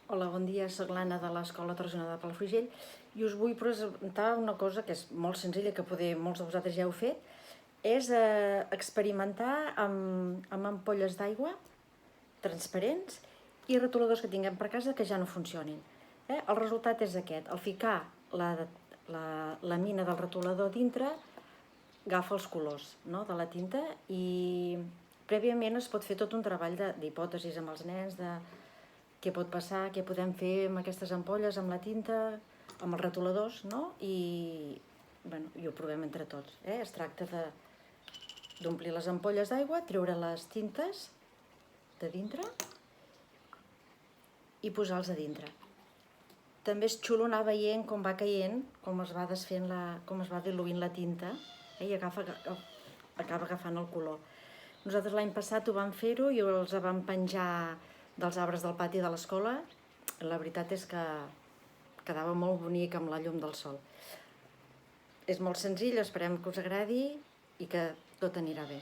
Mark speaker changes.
Speaker 1: Hola, bon dia, soc l'Anna de l'Escola Torresona de Palafrugell i us vull presentar una cosa que és molt senzilla, que poder molts de vosaltres ja heu fet, és experimentar amb ampolles d'aigua transparents i retoladors que tinguem per casa que ja no funcionin. El resultat és aquest: al ficar la mina del retolador dintre, agafa els colors, no?, de la tinta, i prèviament es pot fer tot un treball d'hipòtesis amb els nens, de què pot passar, què podem fer amb aquestes ampolles, amb la tinta, amb els retoladors, no? I ho provem entre tots. Es tracta d'omplir les ampolles d'aigua, treure les tintes de dintre i posar-los a dintre. També és xulo anar veient com va caient, com es va desfent, com es va diluint la tinta, i acaba agafant el color. Nosaltres l'any passat ho vam fer-ho i els vam penjar dels arbres del pati de l'escola. La veritat és que quedava molt bonic amb la llum del sol. És molt senzill, esperem que us agradi i que tot anirà bé.